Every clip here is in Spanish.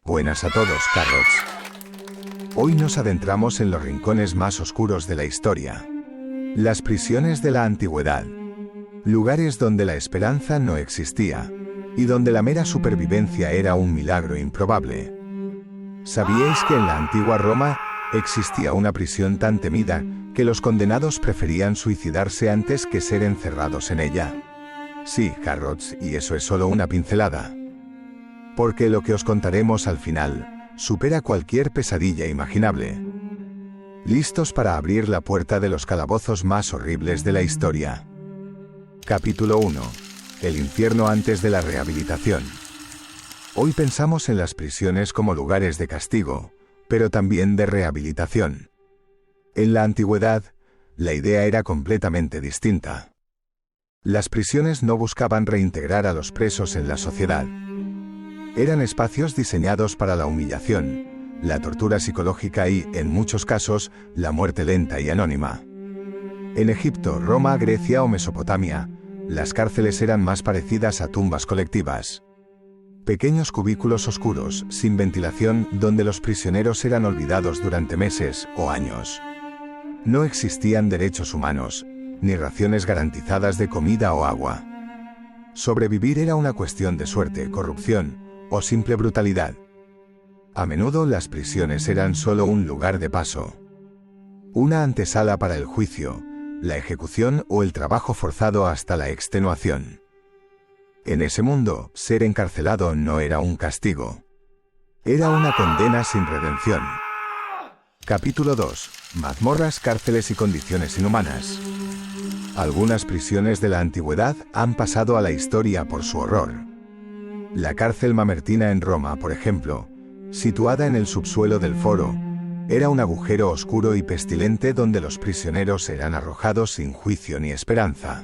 Buenas a todos, Carrots. Hoy nos adentramos en los rincones más oscuros de la historia. Las prisiones de la antigüedad. Lugares donde la esperanza no existía, y donde la mera supervivencia era un milagro improbable. ¿Sabíais que en la antigua Roma existía una prisión tan temida que los condenados preferían suicidarse antes que ser encerrados en ella? Sí, Carrots, y eso es solo una pincelada. Porque lo que os contaremos al final supera cualquier pesadilla imaginable. ¿Listos para abrir la puerta de los calabozos más horribles de la historia? Capítulo 1. El infierno antes de la rehabilitación. Hoy pensamos en las prisiones como lugares de castigo, pero también de rehabilitación. En la antigüedad, la idea era completamente distinta. Las prisiones no buscaban reintegrar a los presos en la sociedad. Eran espacios diseñados para la humillación, la tortura psicológica y, en muchos casos, la muerte lenta y anónima. En Egipto, Roma, Grecia o Mesopotamia, las cárceles eran más parecidas a tumbas colectivas. Pequeños cubículos oscuros, sin ventilación, donde los prisioneros eran olvidados durante meses o años. No existían derechos humanos, ni raciones garantizadas de comida o agua. Sobrevivir era una cuestión de suerte, corrupción o simple brutalidad. A menudo las prisiones eran solo un lugar de paso. Una antesala para el juicio, la ejecución o el trabajo forzado hasta la extenuación. En ese mundo, ser encarcelado no era un castigo. Era una condena sin redención. Capítulo 2. Mazmorras, cárceles y condiciones inhumanas. Algunas prisiones de la antigüedad han pasado a la historia por su horror. La cárcel mamertina en Roma, por ejemplo, situada en el subsuelo del Foro, era un agujero oscuro y pestilente donde los prisioneros eran arrojados sin juicio ni esperanza.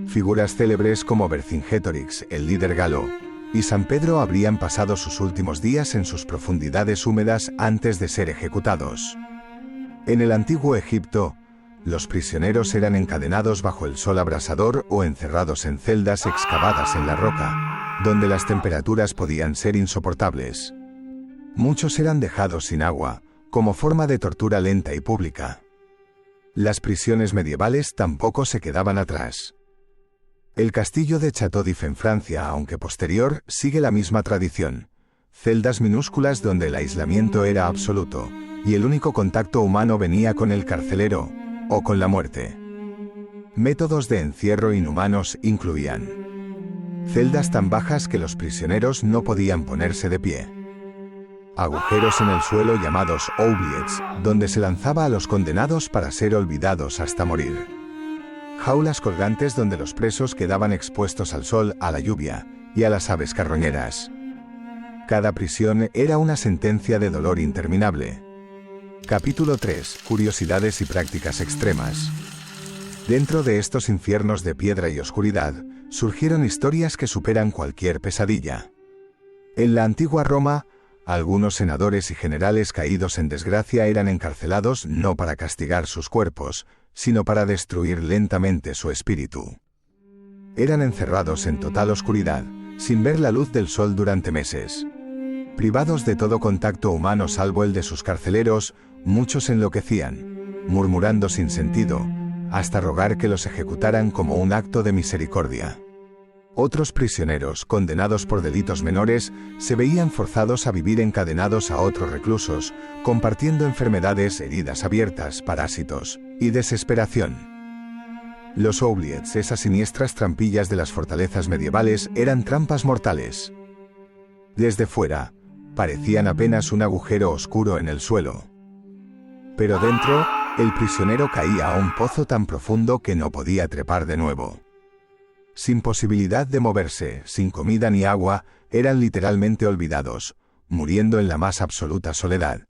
Figuras célebres como Vercingetorix, el líder galo, y San Pedro habrían pasado sus últimos días en sus profundidades húmedas antes de ser ejecutados. En el antiguo Egipto, los prisioneros eran encadenados bajo el sol abrasador o encerrados en celdas excavadas en la roca, donde las temperaturas podían ser insoportables. Muchos eran dejados sin agua, como forma de tortura lenta y pública. Las prisiones medievales tampoco se quedaban atrás. El castillo de Château-d'If en Francia, aunque posterior, sigue la misma tradición. Celdas minúsculas donde el aislamiento era absoluto, y el único contacto humano venía con el carcelero, o con la muerte. Métodos de encierro inhumanos incluían celdas tan bajas que los prisioneros no podían ponerse de pie. Agujeros en el suelo llamados oubliettes, donde se lanzaba a los condenados para ser olvidados hasta morir. Jaulas colgantes donde los presos quedaban expuestos al sol, a la lluvia y a las aves carroñeras. Cada prisión era una sentencia de dolor interminable. Capítulo 3. Curiosidades y prácticas extremas. Dentro de estos infiernos de piedra y oscuridad, surgieron historias que superan cualquier pesadilla. En la antigua Roma, algunos senadores y generales caídos en desgracia eran encarcelados no para castigar sus cuerpos, sino para destruir lentamente su espíritu. Eran encerrados en total oscuridad, sin ver la luz del sol durante meses. Privados de todo contacto humano salvo el de sus carceleros, muchos enloquecían, murmurando sin sentido, hasta rogar que los ejecutaran como un acto de misericordia. Otros prisioneros, condenados por delitos menores, se veían forzados a vivir encadenados a otros reclusos, compartiendo enfermedades, heridas abiertas, parásitos y desesperación. Los oubliettes, esas siniestras trampillas de las fortalezas medievales, eran trampas mortales. Desde fuera, parecían apenas un agujero oscuro en el suelo. Pero dentro, el prisionero caía a un pozo tan profundo que no podía trepar de nuevo. Sin posibilidad de moverse, sin comida ni agua, eran literalmente olvidados, muriendo en la más absoluta soledad.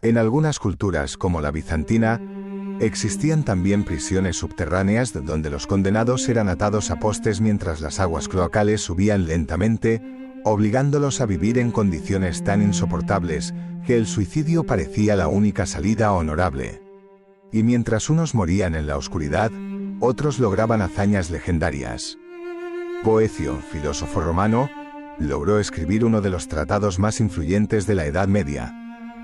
En algunas culturas, como la bizantina, existían también prisiones subterráneas donde los condenados eran atados a postes mientras las aguas cloacales subían lentamente, obligándolos a vivir en condiciones tan insoportables que el suicidio parecía la única salida honorable. Y mientras unos morían en la oscuridad, otros lograban hazañas legendarias. Boecio, filósofo romano, logró escribir uno de los tratados más influyentes de la Edad Media,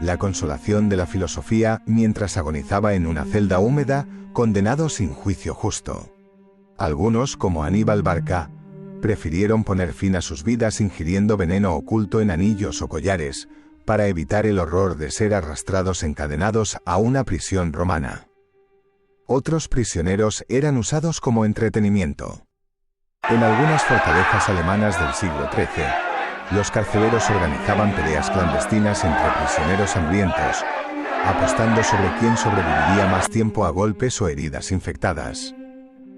La Consolación de la Filosofía, mientras agonizaba en una celda húmeda, condenado sin juicio justo. Algunos, como Aníbal Barca, prefirieron poner fin a sus vidas ingiriendo veneno oculto en anillos o collares, para evitar el horror de ser arrastrados encadenados a una prisión romana. Otros prisioneros eran usados como entretenimiento. En algunas fortalezas alemanas del siglo XIII, los carceleros organizaban peleas clandestinas entre prisioneros hambrientos, apostando sobre quién sobreviviría más tiempo a golpes o heridas infectadas.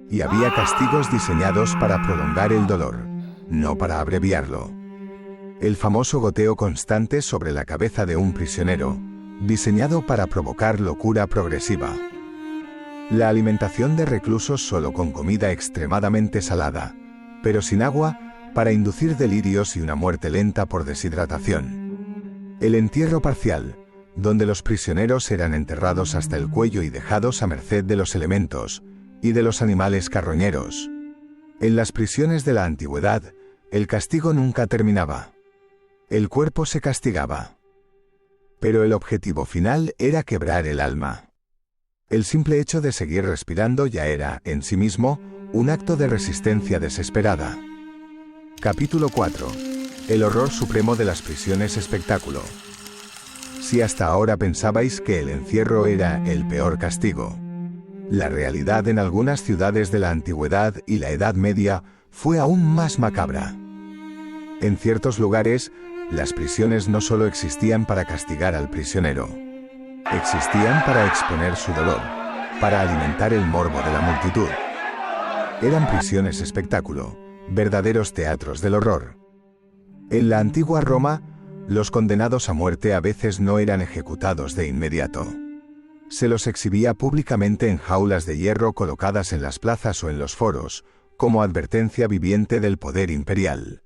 Y había castigos diseñados para prolongar el dolor, no para abreviarlo. El famoso goteo constante sobre la cabeza de un prisionero, diseñado para provocar locura progresiva. La alimentación de reclusos solo con comida extremadamente salada, pero sin agua, para inducir delirios y una muerte lenta por deshidratación. El entierro parcial, donde los prisioneros eran enterrados hasta el cuello y dejados a merced de los elementos y de los animales carroñeros. En las prisiones de la antigüedad, el castigo nunca terminaba. El cuerpo se castigaba. Pero el objetivo final era quebrar el alma. El simple hecho de seguir respirando ya era, en sí mismo, un acto de resistencia desesperada. Capítulo 4. El horror supremo de las prisiones espectáculo. Si hasta ahora pensabais que el encierro era el peor castigo, la realidad en algunas ciudades de la antigüedad y la Edad Media fue aún más macabra. En ciertos lugares, las prisiones no solo existían para castigar al prisionero, existían para exponer su dolor, para alimentar el morbo de la multitud. Eran prisiones espectáculo, verdaderos teatros del horror. En la antigua Roma, los condenados a muerte a veces no eran ejecutados de inmediato. Se los exhibía públicamente en jaulas de hierro colocadas en las plazas o en los foros, como advertencia viviente del poder imperial.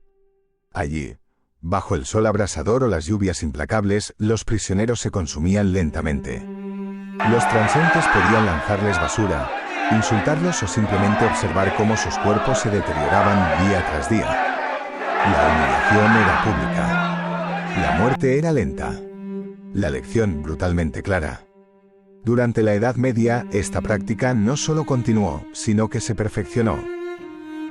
Allí, bajo el sol abrasador o las lluvias implacables, los prisioneros se consumían lentamente. Los transeúntes podían lanzarles basura, insultarlos o simplemente observar cómo sus cuerpos se deterioraban día tras día. La humillación era pública. La muerte era lenta. La lección brutalmente clara. Durante la Edad Media, esta práctica no solo continuó, sino que se perfeccionó.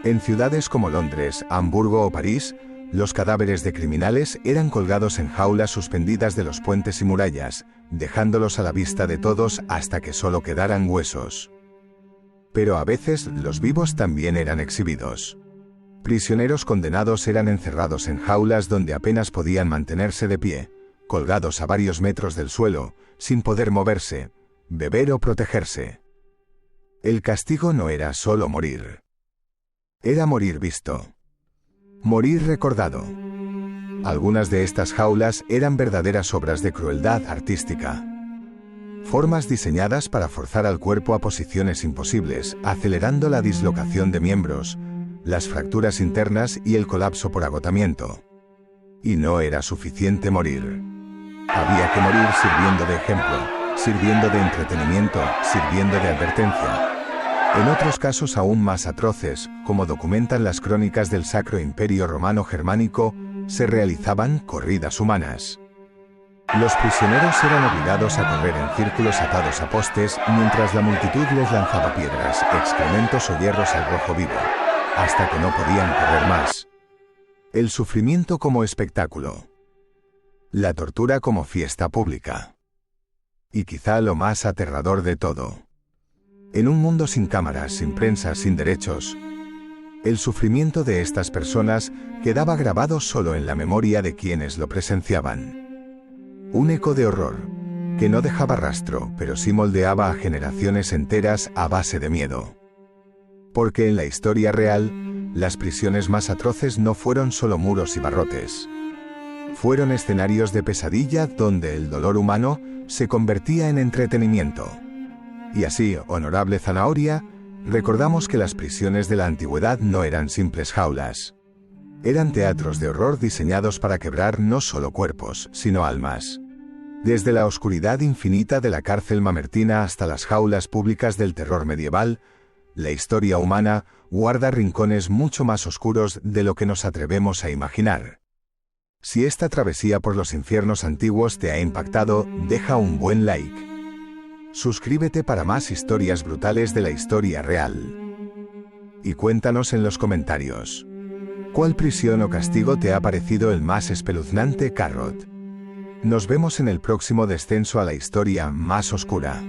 En ciudades como Londres, Hamburgo o París, los cadáveres de criminales eran colgados en jaulas suspendidas de los puentes y murallas, dejándolos a la vista de todos hasta que solo quedaran huesos. Pero a veces los vivos también eran exhibidos. Prisioneros condenados eran encerrados en jaulas donde apenas podían mantenerse de pie, colgados a varios metros del suelo, sin poder moverse, beber o protegerse. El castigo no era solo morir. Era morir visto. Morir recordado. Algunas de estas jaulas eran verdaderas obras de crueldad artística. Formas diseñadas para forzar al cuerpo a posiciones imposibles, acelerando la dislocación de miembros, las fracturas internas y el colapso por agotamiento. Y no era suficiente morir. Había que morir sirviendo de ejemplo, sirviendo de entretenimiento, sirviendo de advertencia. En otros casos aún más atroces, como documentan las crónicas del Sacro Imperio Romano Germánico, se realizaban corridas humanas. Los prisioneros eran obligados a correr en círculos atados a postes, mientras la multitud les lanzaba piedras, excrementos o hierros al rojo vivo, hasta que no podían correr más. El sufrimiento como espectáculo. La tortura como fiesta pública. Y quizá lo más aterrador de todo. En un mundo sin cámaras, sin prensa, sin derechos, el sufrimiento de estas personas quedaba grabado solo en la memoria de quienes lo presenciaban. Un eco de horror, que no dejaba rastro, pero sí moldeaba a generaciones enteras a base de miedo. Porque en la historia real, las prisiones más atroces no fueron solo muros y barrotes. Fueron escenarios de pesadilla donde el dolor humano se convertía en entretenimiento. Y así, honorable Zanahoria, recordamos que las prisiones de la antigüedad no eran simples jaulas. Eran teatros de horror diseñados para quebrar no solo cuerpos, sino almas. Desde la oscuridad infinita de la cárcel mamertina hasta las jaulas públicas del terror medieval, la historia humana guarda rincones mucho más oscuros de lo que nos atrevemos a imaginar. Si esta travesía por los infiernos antiguos te ha impactado, deja un buen like. Suscríbete para más historias brutales de la historia real. Y cuéntanos en los comentarios, ¿cuál prisión o castigo te ha parecido el más espeluznante, Carrot? Nos vemos en el próximo descenso a la historia más oscura.